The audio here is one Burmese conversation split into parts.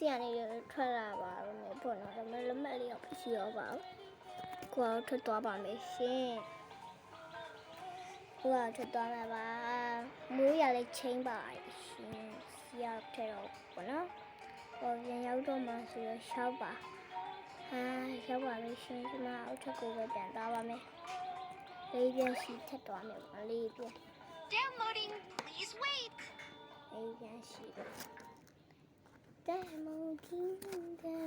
စီကနေထွက်လာပါမယ်ပေါ့နော်ဒါပေမဲ့လက်မှတ်လေးတော့မရှိတော့ပါဘူးကိုယ်ထွက်သွားပါမယ်ရှင်ကိုယ်ထွက်သွားမှာပါမိုးရလေးချင်းပါရှင်စီရောက်ထဲတော့ပေါ့နော်ဟောပြန်ရောက်တော့မှဆိုတော့ရှောက်ပါရောက်ပါပြီရှင်ဒီမှာအောက်ထပ်ကိုပဲပြန်သွားပါမယ်လေးပြန်ရှိထက်သွားမယ်ပေါ့လေးပြန် Downloading. Please wait. လေးပြန်ရှိDownloadingကတော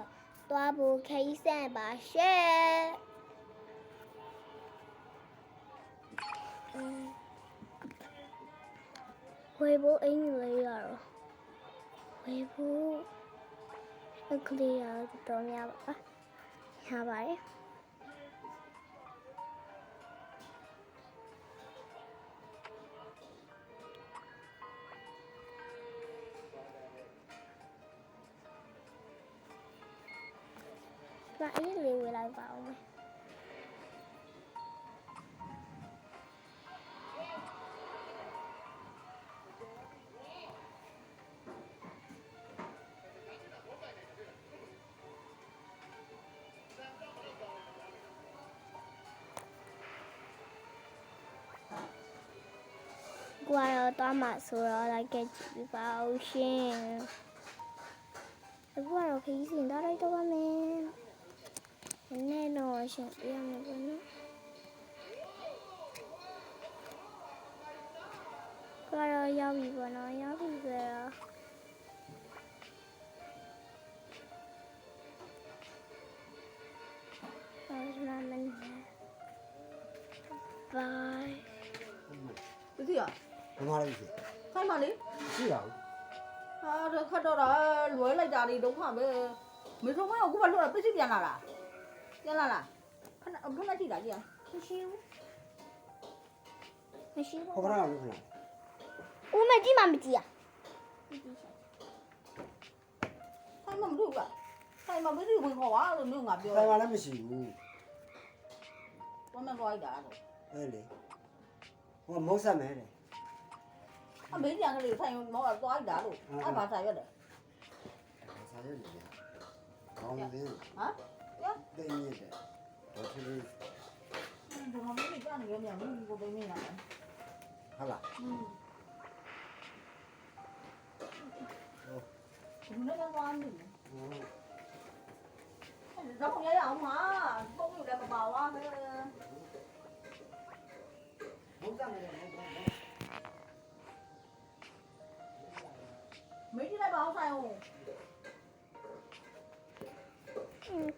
့သွားဖို့ခိစံပါရှယ်ဝေဖို့အင်္ဂလိပ်ရတော့ဝေဖို့အခလီရတော့များပါရပါတယ်那一零回来吧，我们。过了大马苏了，来给几包先。过了可以先到来多吧没？แน่นอนฉันเรียกมันว่าก็เรายาวอีกว่าน้อยยาวอีกแล้วเราจะมามันบาย 不是呀，ဘယ်မှာလဲဖြစ် 看嘛哩， ရှိတာ 这看到了，落来家里都看呗，没说我要给我落了，不是变了啦，变了啦，看那地大姐，မရှိဘူးမရှိဘူး ခေါ်ပါလားလို့ခဏ ဦးမကြည့်မှမကြည့်อ่ะ 看嘛不对吧？看嘛不是会好啊，都没有俺标 တိုင်，ပါလည်းမရှိဘူး 我们搞一点都， အဲ့လေဟိုမဟုတ်ဆက်မယ်တဲ့ 他没见个哩，他用毛搞一点都，俺爸3月的， စာရွက်နေတယ်ကောင်းတယ် 啊，呀， တိတ်မြင့်တယ်တော့သူ 怎么没见那个面，没给没那个， ဟုတ်လား 怎么那个光的？ ဟို 然后也要嘛，都有那个包啊，那个。 ဟုတ်တယ်ဟုတ်တယ် 没进来包菜哦。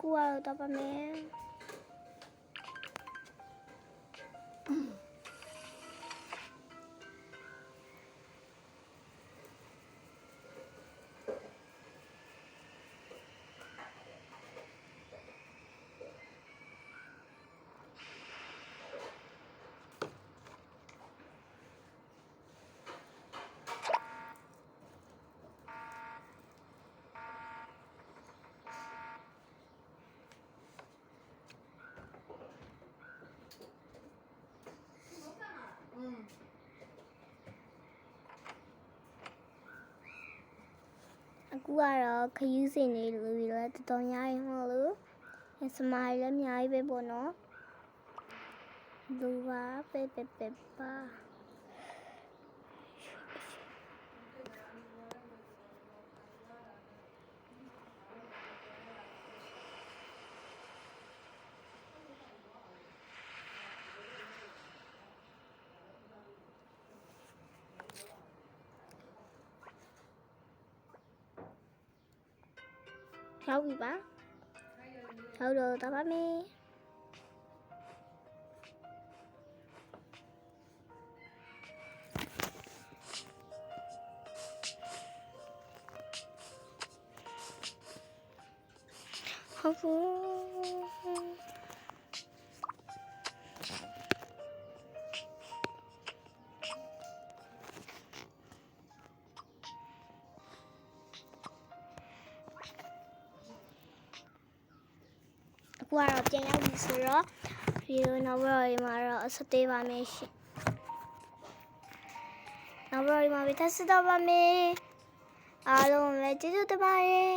ကိုကတော့ပါမယ်အခုကတော့ခယူးစင်နေလို့လည်းတော်တော်များရင်မဟုတ်လို့စမိုင်းလည်းအများကြီးပဲပေါ့နော်လူပါပဲပါရောက်ပြီပါရောက်တော့တပါမယ်ဟုတ်ဘူး အခုကတော့ပြန်ရောက်ပြီဆိုတော့ဗီဒီယိုနောက်ဘက်မှာတော့ဆက်သေးပါမယ်ရှင် နောက်ဘယ်လိုမှပဲထပ်စတော့ပါမယ်အားလုံးလည်းကျေးဇူးတင်ပါတယ်